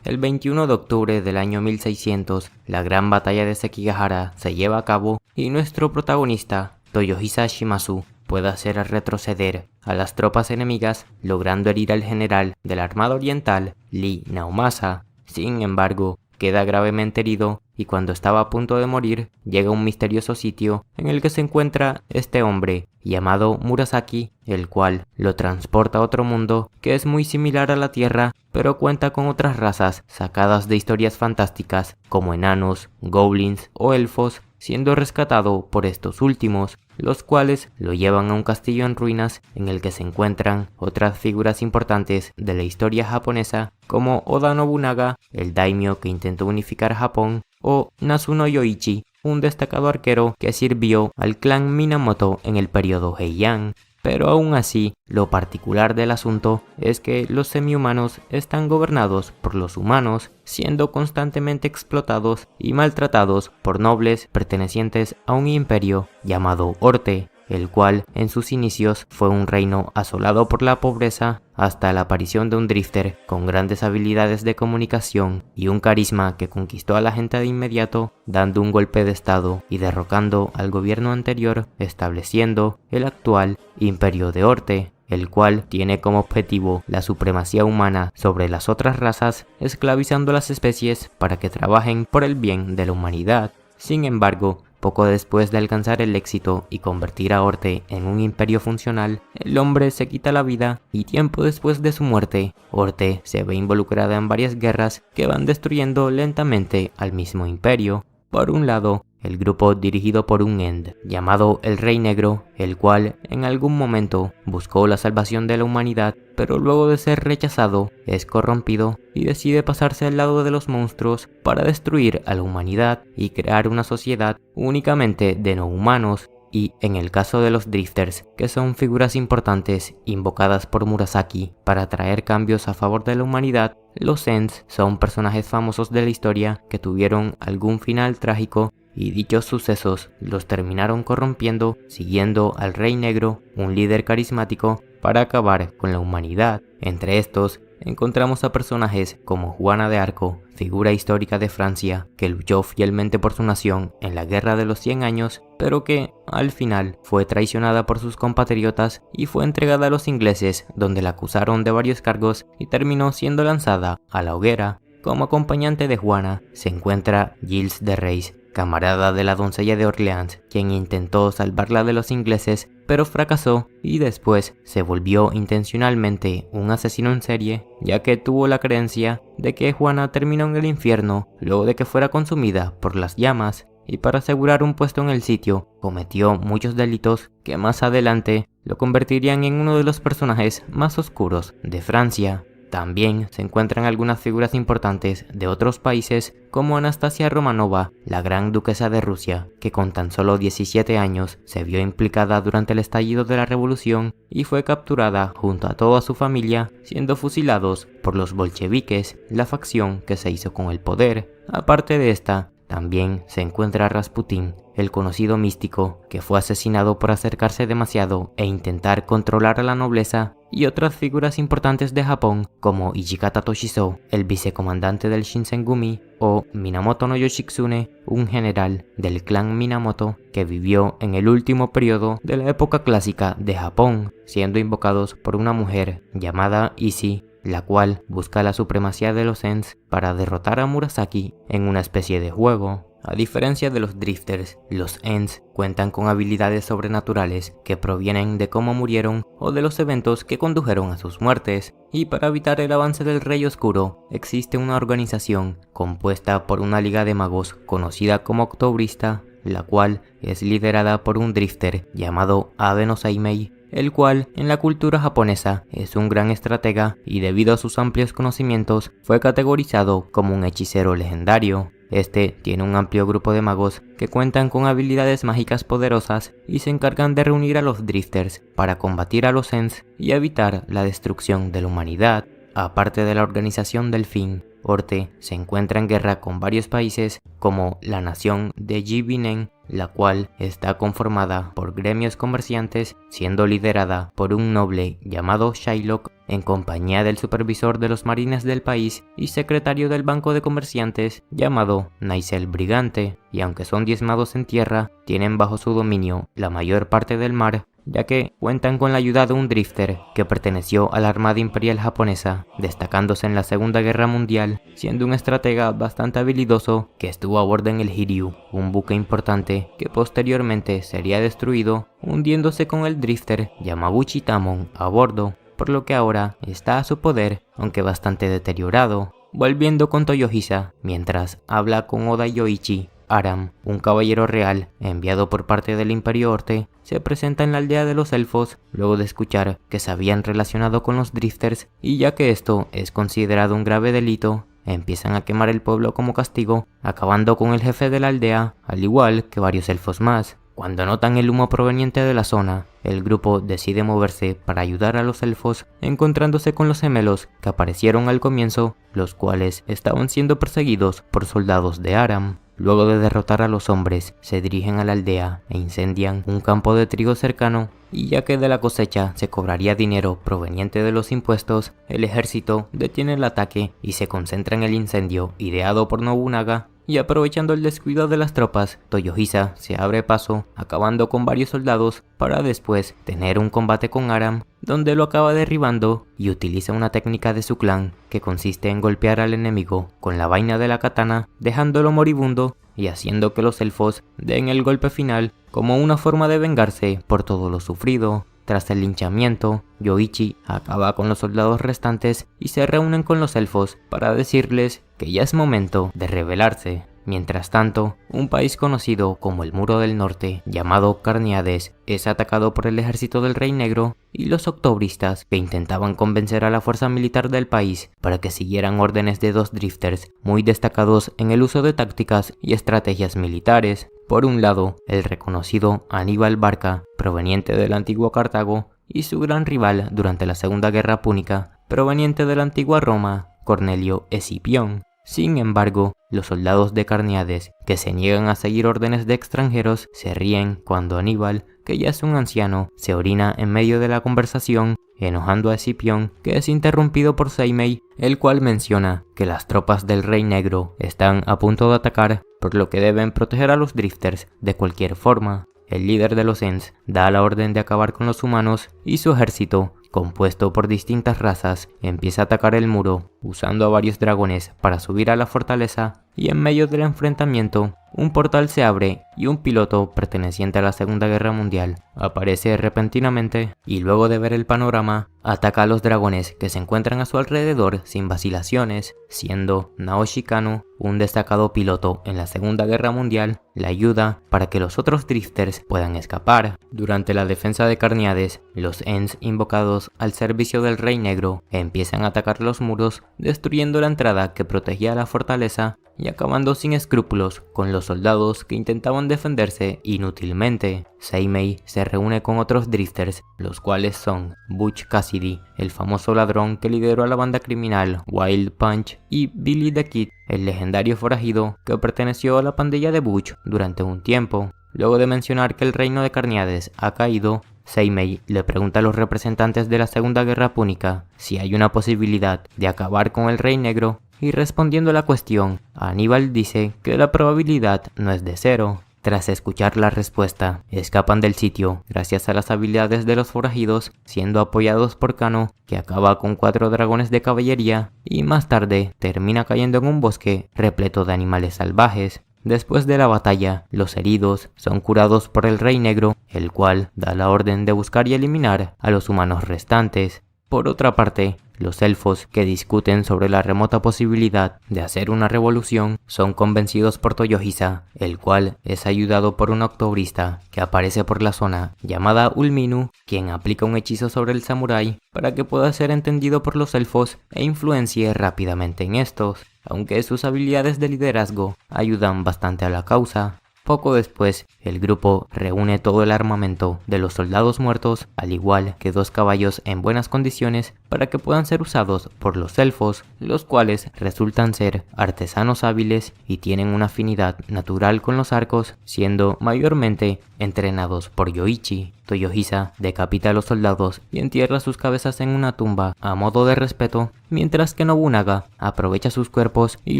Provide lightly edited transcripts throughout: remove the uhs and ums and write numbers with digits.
El 21 de octubre del año 1600, la gran batalla de Sekigahara se lleva a cabo y nuestro protagonista, Toyohisa Shimazu, puede hacer retroceder a las tropas enemigas, logrando herir al general de la Armada Oriental, Lee Naomasa. Sin embargo, queda gravemente herido y cuando estaba a punto de morir, llega a un misterioso sitio en el que se encuentra este hombre llamado Murasaki, el cual lo transporta a otro mundo que es muy similar a la Tierra, pero cuenta con otras razas sacadas de historias fantásticas como enanos, goblins o elfos, siendo rescatado por estos últimos, los cuales lo llevan a un castillo en ruinas en el que se encuentran otras figuras importantes de la historia japonesa como Oda Nobunaga, el daimyo que intentó unificar Japón, o Nasuno Yoichi, un destacado arquero que sirvió al clan Minamoto en el periodo Heian. Pero aún así, lo particular del asunto es que los semi-humanos están gobernados por los humanos, siendo constantemente explotados y maltratados por nobles pertenecientes a un imperio llamado Orte, el cual en sus inicios fue un reino asolado por la pobreza hasta la aparición de un drifter con grandes habilidades de comunicación y un carisma que conquistó a la gente de inmediato, dando un golpe de estado y derrocando al gobierno anterior, estableciendo el actual Imperio de Orte, el cual tiene como objetivo la supremacía humana sobre las otras razas, esclavizando a las especies para que trabajen por el bien de la humanidad. Sin embargo, poco después de alcanzar el éxito y convertir a Orte en un imperio funcional, el hombre se quita la vida y tiempo después de su muerte, Orte se ve involucrada en varias guerras que van destruyendo lentamente al mismo imperio. Por un lado, el grupo dirigido por un End llamado el Rey Negro, el cual en algún momento buscó la salvación de la humanidad, pero luego de ser rechazado es corrompido y decide pasarse al lado de los monstruos para destruir a la humanidad y crear una sociedad únicamente de no humanos. Y en el caso de los Drifters, que son figuras importantes invocadas por Murasaki para traer cambios a favor de la humanidad, los Ents son personajes famosos de la historia que tuvieron algún final trágico y dichos sucesos los terminaron corrompiendo, siguiendo al Rey Negro, un líder carismático, para acabar con la humanidad. Entre estos encontramos a personajes como Juana de Arco, figura histórica de Francia que luchó fielmente por su nación en la Guerra de los 100 años, pero que al final fue traicionada por sus compatriotas y fue entregada a los ingleses, donde la acusaron de varios cargos y terminó siendo lanzada a la hoguera. Como acompañante de Juana se encuentra Gilles de Reyes, camarada de la doncella de Orleans, quien intentó salvarla de los ingleses, pero fracasó y después se volvió intencionalmente un asesino en serie, ya que tuvo la creencia de que Juana terminó en el infierno luego de que fuera consumida por las llamas, y para asegurar un puesto en el sitio cometió muchos delitos que más adelante lo convertirían en uno de los personajes más oscuros de Francia. También se encuentran algunas figuras importantes de otros países como Anastasia Romanova, la gran duquesa de Rusia, que con tan solo 17 años se vio implicada durante el estallido de la revolución y fue capturada junto a toda su familia, siendo fusilados por los bolcheviques, la facción que se hizo con el poder. Aparte de esta, también se encuentra Rasputín, el conocido místico que fue asesinado por acercarse demasiado e intentar controlar a la nobleza, y otras figuras importantes de Japón como Ichikata Toshizo, el vicecomandante del Shinsengumi, o Minamoto no Yoshitsune, un general del clan Minamoto que vivió en el último periodo de la época clásica de Japón, siendo invocados por una mujer llamada Issei, la cual busca la supremacía de los Ents para derrotar a Murasaki en una especie de juego. A diferencia de los Drifters, los Ents cuentan con habilidades sobrenaturales que provienen de cómo murieron o de los eventos que condujeron a sus muertes, y para evitar el avance del Rey Oscuro existe una organización compuesta por una liga de magos conocida como Octobrista, la cual es liderada por un Drifter llamado Abe no Seimei, el cual en la cultura japonesa es un gran estratega y debido a sus amplios conocimientos fue categorizado como un hechicero legendario. Este tiene un amplio grupo de magos que cuentan con habilidades mágicas poderosas y se encargan de reunir a los Drifters para combatir a los Ents y evitar la destrucción de la humanidad. Aparte de la organización Delfín, Orte se encuentra en guerra con varios países como la nación de Jibinen, la cual está conformada por gremios comerciantes, siendo liderada por un noble llamado Shylock en compañía del supervisor de los marines del país y secretario del banco de comerciantes llamado Naisel Brigante, y aunque son diezmados en tierra, tienen bajo su dominio la mayor parte del mar, ya que cuentan con la ayuda de un drifter que perteneció a la Armada Imperial japonesa, destacándose en la Segunda Guerra Mundial, siendo un estratega bastante habilidoso que estuvo a bordo en el Hiryu, un buque importante que posteriormente sería destruido, hundiéndose con el drifter Yamaguchi Tamon a bordo, por lo que ahora está a su poder, aunque bastante deteriorado. Volviendo con Toyohisa, mientras habla con Oda Yoichi, Aram, un caballero real enviado por parte del Imperio Orte, se presenta en la aldea de los elfos luego de escuchar que se habían relacionado con los drifters, y ya que esto es considerado un grave delito, empiezan a quemar el pueblo como castigo, acabando con el jefe de la aldea, al igual que varios elfos más. Cuando notan el humo proveniente de la zona, el grupo decide moverse para ayudar a los elfos, encontrándose con los gemelos que aparecieron al comienzo, los cuales estaban siendo perseguidos por soldados de Aram. Luego de derrotar a los hombres, se dirigen a la aldea e incendian un campo de trigo cercano, y ya que de la cosecha se cobraría dinero proveniente de los impuestos, el ejército detiene el ataque y se concentra en el incendio ideado por Nobunaga, y aprovechando el descuido de las tropas, Toyohisa se abre paso, acabando con varios soldados para después tener un combate con Aram, donde lo acaba derribando y utiliza una técnica de su clan que consiste en golpear al enemigo con la vaina de la katana, dejándolo moribundo y haciendo que los elfos den el golpe final como una forma de vengarse por todo lo sufrido. Tras el linchamiento, Yoichi acaba con los soldados restantes y se reúnen con los elfos para decirles que ya es momento de rebelarse. Mientras tanto, un país conocido como el Muro del Norte, llamado Carneades, es atacado por el ejército del Rey Negro y los octobristas, que intentaban convencer a la fuerza militar del país para que siguieran órdenes de dos drifters muy destacados en el uso de tácticas y estrategias militares. Por un lado, el reconocido Aníbal Barca, proveniente del antiguo Cartago, y su gran rival durante la Segunda Guerra Púnica, proveniente de la antigua Roma, Cornelio Escipión. Sin embargo, los soldados de Carneades, que se niegan a seguir órdenes de extranjeros, se ríen cuando Aníbal, que ya es un anciano, se orina en medio de la conversación, enojando a Escipión, que es interrumpido por Seimei, el cual menciona que las tropas del Rey Negro están a punto de atacar, por lo que deben proteger a los drifters de cualquier forma. El líder de los Ents da la orden de acabar con los humanos y su ejército, compuesto por distintas razas, empieza a atacar el muro, usando a varios dragones para subir a la fortaleza, y en medio del enfrentamiento, un portal se abre y un piloto perteneciente a la Segunda Guerra Mundial aparece repentinamente y luego de ver el panorama, ataca a los dragones que se encuentran a su alrededor sin vacilaciones, siendo Naoshi Kano, un destacado piloto en la Segunda Guerra Mundial, la ayuda para que los otros drifters puedan escapar. Durante la defensa de Carneades, los Ents invocados al servicio del Rey Negro empiezan a atacar los muros, destruyendo la entrada que protegía la fortaleza y acabando sin escrúpulos con los soldados que intentaban defenderse inútilmente. Seimei se reúne con otros drifters, los cuales son Butch Cassidy, el famoso ladrón que lideró a la banda criminal Wild Punch, y Billy the Kid, el legendario forajido que perteneció a la pandilla de Butch durante un tiempo. Luego de mencionar que el reino de Carneades ha caído, Seimei le pregunta a los representantes de la Segunda Guerra Púnica si hay una posibilidad de acabar con el Rey Negro, y respondiendo a la cuestión, Aníbal dice que la probabilidad no es de 0. Tras escuchar la respuesta, escapan del sitio gracias a las habilidades de los forajidos, siendo apoyados por Kano, que acaba con 4 dragones de caballería y más tarde termina cayendo en un bosque repleto de animales salvajes. Después de la batalla, los heridos son curados por el Rey Negro, el cual da la orden de buscar y eliminar a los humanos restantes. Por otra parte, los elfos, que discuten sobre la remota posibilidad de hacer una revolución, son convencidos por Toyohisa, el cual es ayudado por un octobrista que aparece por la zona llamada Ulminu, quien aplica un hechizo sobre el samurái para que pueda ser entendido por los elfos e influencie rápidamente en estos, aunque sus habilidades de liderazgo ayudan bastante a la causa. Poco después, el grupo reúne todo el armamento de los soldados muertos, al igual que 2 caballos en buenas condiciones, para que puedan ser usados por los elfos, los cuales resultan ser artesanos hábiles y tienen una afinidad natural con los arcos, siendo mayormente entrenados por Yoichi. Toyohisa decapita a los soldados y entierra sus cabezas en una tumba a modo de respeto, mientras que Nobunaga aprovecha sus cuerpos y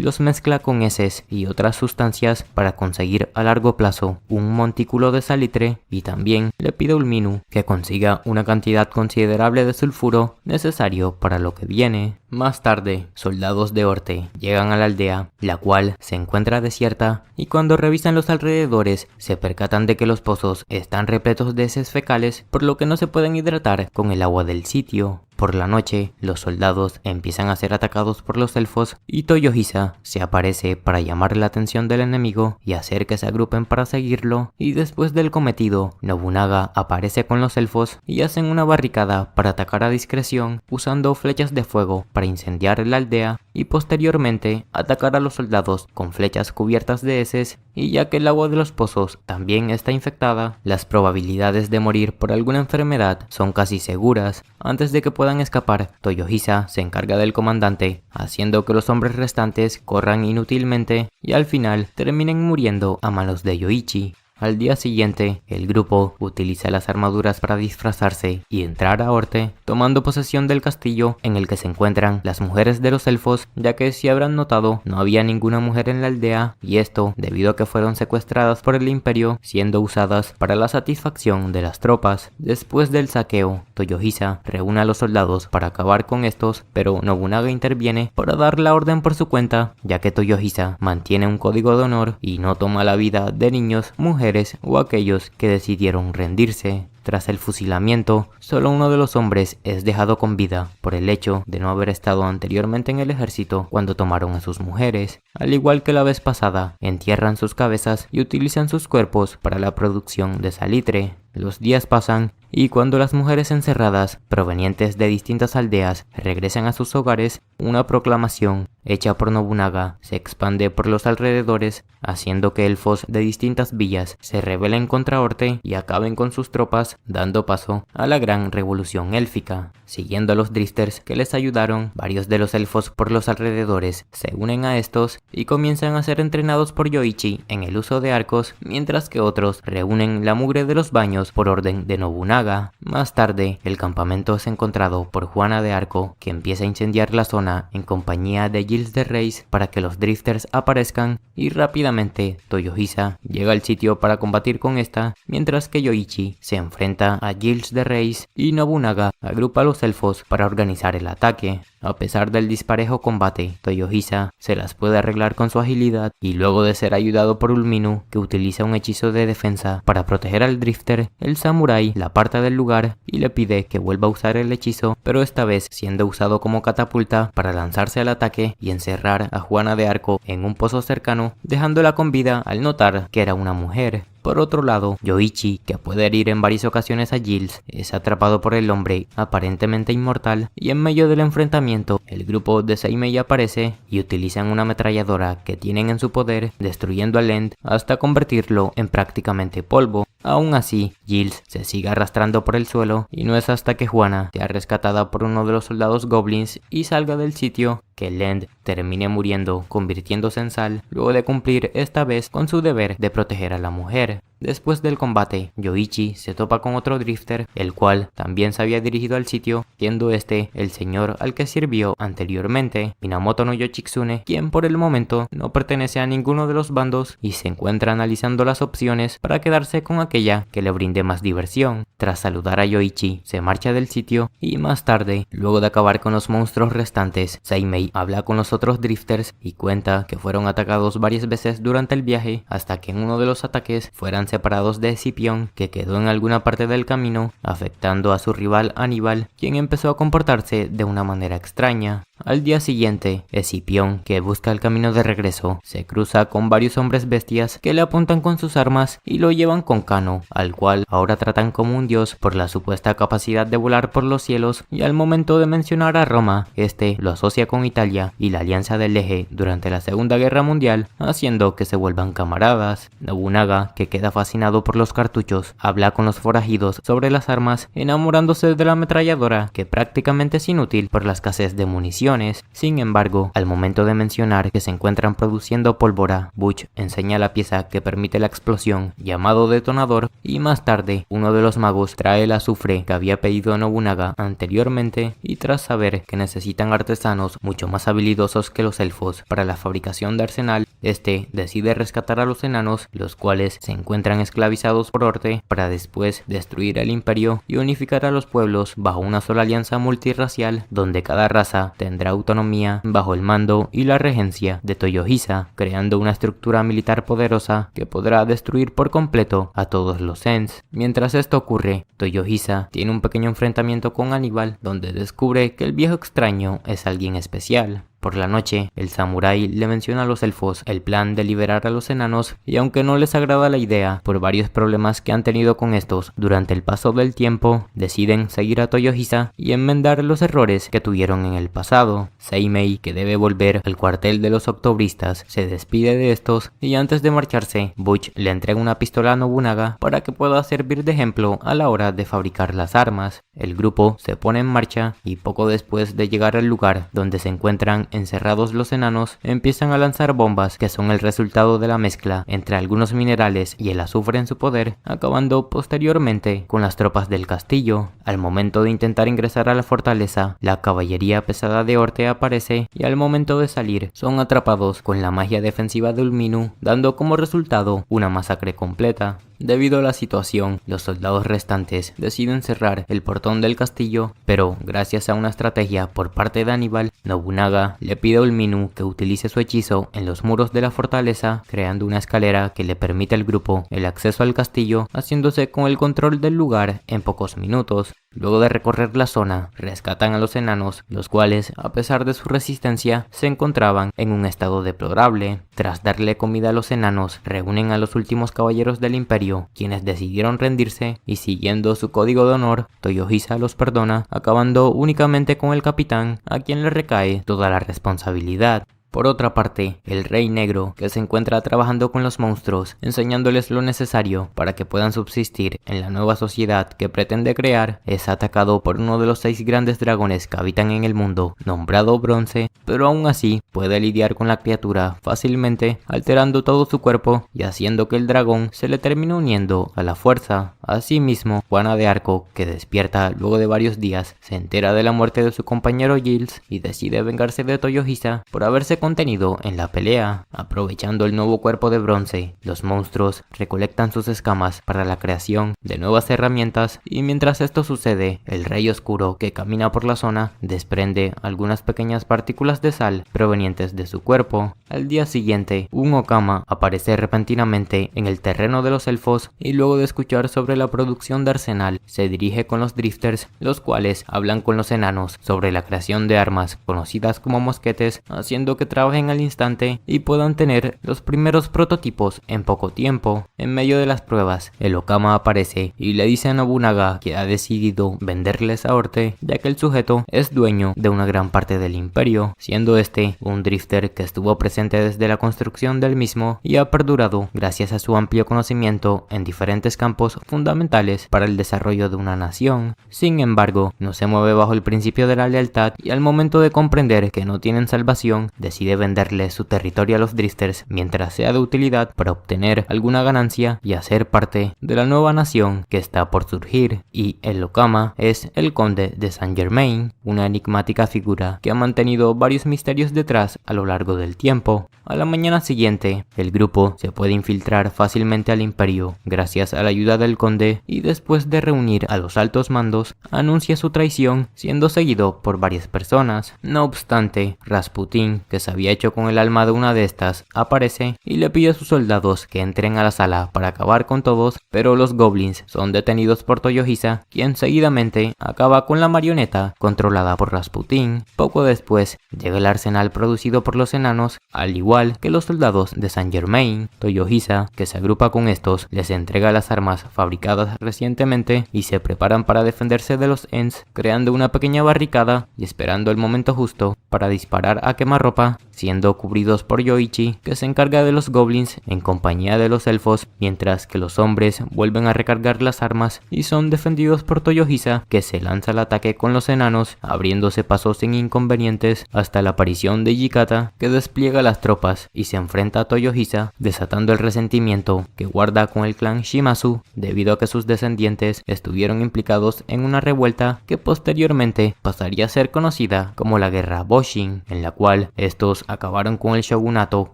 los mezcla con heces y otras sustancias para conseguir a largo plazo un montículo de salitre, y también le pide a Ulminu que consiga una cantidad considerable de sulfuro necesario para lo que viene. Más tarde, soldados de Orte llegan a la aldea, la cual se encuentra desierta, y cuando revisan los alrededores se percatan de que los pozos están repletos de heces fecales, por lo que no se pueden hidratar con el agua del sitio. Por la noche, los soldados empiezan a ser atacados por los elfos y Toyohisa se aparece para llamar la atención del enemigo y hacer que se agrupen para seguirlo, y después del cometido, Nobunaga aparece con los elfos y hacen una barricada para atacar a discreción usando flechas de fuego para incendiar la aldea y posteriormente atacar a los soldados con flechas cubiertas de heces, y ya que el agua de los pozos también está infectada, las probabilidades de morir por alguna enfermedad son casi seguras. Antes de que puedan escapar, Toyohisa se encarga del comandante, haciendo que los hombres restantes corran inútilmente y al final terminen muriendo a manos de Yoichi. Al día siguiente, el grupo utiliza las armaduras para disfrazarse y entrar a Orte, tomando posesión del castillo en el que se encuentran las mujeres de los elfos, ya que si habrán notado, no había ninguna mujer en la aldea, y esto debido a que fueron secuestradas por el imperio, siendo usadas para la satisfacción de las tropas. Después del saqueo, Toyohisa reúne a los soldados para acabar con estos, pero Nobunaga interviene para dar la orden por su cuenta, ya que Toyohisa mantiene un código de honor y no toma la vida de niños, mujeres o aquellos que decidieron rendirse. Tras el fusilamiento, solo uno de los hombres es dejado con vida por el hecho de no haber estado anteriormente en el ejército cuando tomaron a sus mujeres. Al igual que la vez pasada, entierran sus cabezas y utilizan sus cuerpos para la producción de salitre. Los días pasan y cuando las mujeres encerradas provenientes de distintas aldeas regresan a sus hogares, una proclamación hecha por Nobunaga se expande por los alrededores, haciendo que elfos de distintas villas se rebelen contra Orte y acaben con sus tropas, dando paso a la gran revolución élfica. Siguiendo a los drifters que les ayudaron, varios de los elfos por los alrededores se unen a estos y comienzan a ser entrenados por Yoichi en el uso de arcos, mientras que otros reúnen la mugre de los baños por orden de Nobunaga. Más tarde, el campamento es encontrado por Juana de Arco, que empieza a incendiar la zona en compañía de Giles de Reis para que los drifters aparezcan, y rápidamente Toyohisa llega al sitio para combatir con esta, mientras que Yoichi se enfrenta a Giles de Reis y Nobunaga agrupa a los elfos para organizar el ataque. A pesar del disparejo combate, Toyohisa se las puede arreglar con su agilidad y luego de ser ayudado por Ulminu, que utiliza un hechizo de defensa para proteger al drifter, el samurái la aparta del lugar y le pide que vuelva a usar el hechizo, pero esta vez siendo usado como catapulta para lanzarse al ataque y encerrar a Juana de Arco en un pozo cercano, dejándola con vida al notar que era una mujer. Por otro lado, Yoichi, que puede herir en varias ocasiones a Giles, es atrapado por el hombre aparentemente inmortal, y en medio del enfrentamiento, el grupo de Seimei aparece y utilizan una ametralladora que tienen en su poder, destruyendo a Lend hasta convertirlo en prácticamente polvo. Aún así, Giles se sigue arrastrando por el suelo y no es hasta que Juana sea rescatada por uno de los soldados goblins y salga del sitio que Lend termine muriendo, convirtiéndose en sal, luego de cumplir esta vez con su deber de proteger a la mujer. Después del combate, Yoichi se topa con otro drifter, el cual también se había dirigido al sitio, siendo este el señor al que sirvió anteriormente, Minamoto no Yoshitsune, quien por el momento no pertenece a ninguno de los bandos y se encuentra analizando las opciones para quedarse con aquella que le brinde más diversión. Tras saludar a Yoichi, se marcha del sitio y más tarde, luego de acabar con los monstruos restantes, Seimei habla con los otros drifters y cuenta que fueron atacados varias veces durante el viaje hasta que en uno de los ataques fueran separados de Escipión, que quedó en alguna parte del camino, afectando a su rival Aníbal, quien empezó a comportarse de una manera extraña. Al día siguiente, Escipión, que busca el camino de regreso, se cruza con varios hombres bestias que le apuntan con sus armas y lo llevan con Cano, al cual ahora tratan como un dios por la supuesta capacidad de volar por los cielos, y al momento de mencionar a Roma, este lo asocia con Italia y la alianza del Eje durante la Segunda Guerra Mundial, haciendo que se vuelvan camaradas. Nobunaga, que queda fascinado por los cartuchos, habla con los forajidos sobre las armas, enamorándose de la ametralladora, que prácticamente es inútil por la escasez de municiones. Sin embargo, al momento de mencionar que se encuentran produciendo pólvora, Butch enseña la pieza que permite la explosión, llamado detonador, y más tarde, uno de los magos trae el azufre que había pedido Nobunaga anteriormente, y tras saber que necesitan artesanos mucho más habilidosos que los elfos para la fabricación de arsenal, este decide rescatar a los enanos, los cuales se encuentran esclavizados por Orte, para después destruir el imperio y unificar a los pueblos bajo una sola alianza multirracial, donde cada raza tendrá autonomía bajo el mando y la regencia de Toyohisa, creando una estructura militar poderosa que podrá destruir por completo a todos los Zens. Mientras esto ocurre, Toyohisa tiene un pequeño enfrentamiento con Aníbal, donde descubre que el viejo extraño es alguien especial. Por la noche, el samurái le menciona a los elfos el plan de liberar a los enanos, y aunque no les agrada la idea por varios problemas que han tenido con estos durante el paso del tiempo, deciden seguir a Toyohisa y enmendar los errores que tuvieron en el pasado. Seimei, que debe volver al cuartel de los octobristas, se despide de estos, y antes de marcharse, Butch le entrega una pistola a Nobunaga para que pueda servir de ejemplo a la hora de fabricar las armas. El grupo se pone en marcha, y poco después de llegar al lugar donde se encuentran encerrados los enanos, empiezan a lanzar bombas que son el resultado de la mezcla entre algunos minerales y el azufre en su poder, acabando posteriormente con las tropas del castillo. Al momento de intentar ingresar a la fortaleza, la caballería pesada de Orte aparece, y al momento de salir son atrapados con la magia defensiva de Ulminu, dando como resultado una masacre completa. Debido a la situación, los soldados restantes deciden cerrar el portón del castillo, pero gracias a una estrategia por parte de Aníbal, Nobunaga le pide a Ulminu que utilice su hechizo en los muros de la fortaleza, creando una escalera que le permite al grupo el acceso al castillo, haciéndose con el control del lugar en pocos minutos. Luego de recorrer la zona, rescatan a los enanos, los cuales, a pesar de su resistencia, se encontraban en un estado deplorable. Tras darle comida a los enanos, reúnen a los últimos caballeros del imperio, quienes decidieron rendirse, y siguiendo su código de honor, Toyohisa los perdona, acabando únicamente con el capitán, a quien le recae toda la responsabilidad. Por otra parte, el Rey Negro, que se encuentra trabajando con los monstruos, enseñándoles lo necesario para que puedan subsistir en la nueva sociedad que pretende crear, es atacado por uno de los 6 grandes dragones que habitan en el mundo, nombrado Bronce, pero aún así puede lidiar con la criatura fácilmente, alterando todo su cuerpo y haciendo que el dragón se le termine uniendo a la fuerza. Asimismo, Juana de Arco, que despierta luego de varios días, se entera de la muerte de su compañero Giles y decide vengarse de Toyohisa por haberse contenido en la pelea. Aprovechando el nuevo cuerpo de Bronce, los monstruos recolectan sus escamas para la creación de nuevas herramientas, y mientras esto sucede, el Rey Oscuro, que camina por la zona, desprende algunas pequeñas partículas de sal provenientes de su cuerpo. Al día siguiente, un Okama aparece repentinamente en el terreno de los elfos, y luego de escuchar sobre la producción de arsenal, se dirige con los drifters, los cuales hablan con los enanos sobre la creación de armas conocidas como mosquetes, haciendo que trabajen al instante y puedan tener los primeros prototipos en poco tiempo. En medio de las pruebas, el Okama aparece y le dice a Nobunaga que ha decidido venderles a Orte, ya que el sujeto es dueño de una gran parte del imperio, siendo este un drifter que estuvo presente desde la construcción del mismo y ha perdurado gracias a su amplio conocimiento en diferentes campos fundamentales para el desarrollo de una nación. Sin embargo, no se mueve bajo el principio de la lealtad, y al momento de comprender que no tienen salvación, decide venderle su territorio a los drifters mientras sea de utilidad para obtener alguna ganancia y hacer parte de la nueva nación que está por surgir. Y el Okama es el conde de Saint Germain, una enigmática figura que ha mantenido varios misterios detrás a lo largo del tiempo. A la mañana siguiente, el grupo se puede infiltrar fácilmente al imperio gracias a la ayuda del conde esconde y después de reunir a los altos mandos, anuncia su traición, siendo seguido por varias personas. No obstante, Rasputin, que se había hecho con el alma de una de estas, aparece y le pide a sus soldados que entren a la sala para acabar con todos, pero los goblins son detenidos por Toyohisa, quien seguidamente acaba con la marioneta controlada por Rasputin. Poco después llega el arsenal producido por los enanos, al igual que los soldados de Saint Germain. Toyohisa, que se agrupa con estos, les entrega las armas fabricadas recientemente y se preparan para defenderse de los Ents, creando una pequeña barricada y esperando el momento justo para disparar a quemarropa, siendo cubridos por Yoichi, que se encarga de los goblins en compañía de los elfos, mientras que los hombres vuelven a recargar las armas y son defendidos por Toyohisa, que se lanza al ataque con los enanos, abriéndose pasos sin inconvenientes hasta la aparición de Jikata, que despliega las tropas y se enfrenta a Toyohisa, desatando el resentimiento que guarda con el clan Shimazu debido a que sus descendientes estuvieron implicados en una revuelta que posteriormente pasaría a ser conocida como la Guerra Boshin, en la cual estos acabaron con el shogunato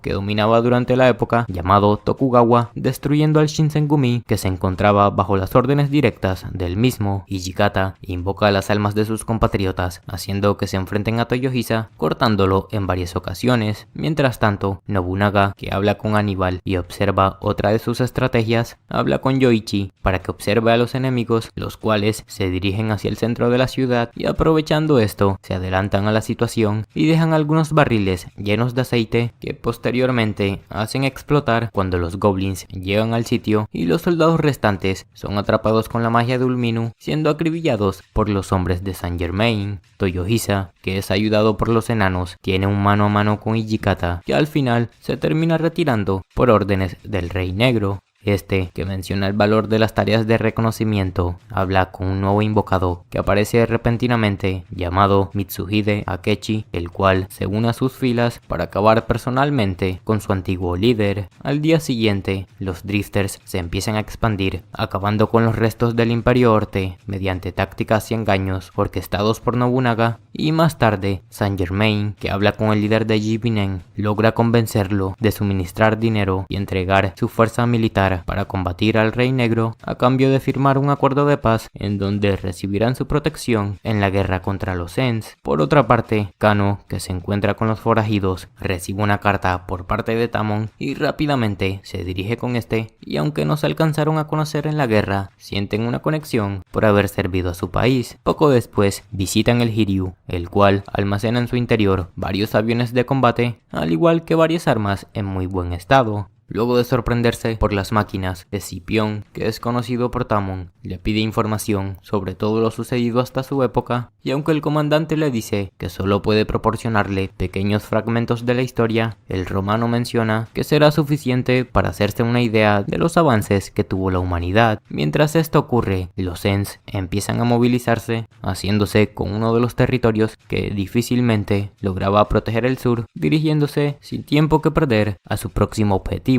que dominaba durante la época llamado Tokugawa, destruyendo al Shinsengumi, que se encontraba bajo las órdenes directas del mismo, y Jikata invoca las almas de sus compatriotas, haciendo que se enfrenten a Toyohisa, cortándolo en varias ocasiones. Mientras tanto, Nobunaga, que habla con Aníbal y observa otra de sus estrategias, habla con Yoichi para que observe a los enemigos, los cuales se dirigen hacia el centro de la ciudad y aprovechando esto, se adelantan a la situación y dejan algunos barriles llenos de aceite que posteriormente hacen explotar cuando los goblins llegan al sitio y los soldados restantes son atrapados con la magia de Ulminu, siendo acribillados por los hombres de Saint Germain. Toyohisa, que es ayudado por los enanos, tiene un mano a mano con Hijikata, que al final se termina retirando por órdenes del Rey Negro. Este, que menciona el valor de las tareas de reconocimiento, habla con un nuevo invocado que aparece repentinamente llamado Mitsuhide Akechi, el cual se une a sus filas para acabar personalmente con su antiguo líder. Al día siguiente, los drifters se empiezan a expandir, acabando con los restos del Imperio Orte mediante tácticas y engaños orquestados por Nobunaga, y más tarde, Saint Germain, que habla con el líder de Jibinen, logra convencerlo de suministrar dinero y entregar su fuerza militar para combatir al Rey Negro a cambio de firmar un acuerdo de paz en donde recibirán su protección en la guerra contra los Ents. Por otra parte, Kano, que se encuentra con los forajidos, recibe una carta por parte de Tamon y rápidamente se dirige con este, y aunque no se alcanzaron a conocer en la guerra, sienten una conexión por haber servido a su país. Poco después visitan el Hiryu, el cual almacena en su interior varios aviones de combate, al igual que varias armas en muy buen estado. Luego de sorprenderse por las máquinas, Escipión, que es conocido por Tamon, le pide información sobre todo lo sucedido hasta su época, y aunque el comandante le dice que solo puede proporcionarle pequeños fragmentos de la historia, el romano menciona que será suficiente para hacerse una idea de los avances que tuvo la humanidad. Mientras esto ocurre, los Ents empiezan a movilizarse, haciéndose con uno de los territorios que difícilmente lograba proteger el sur, dirigiéndose sin tiempo que perder a su próximo objetivo.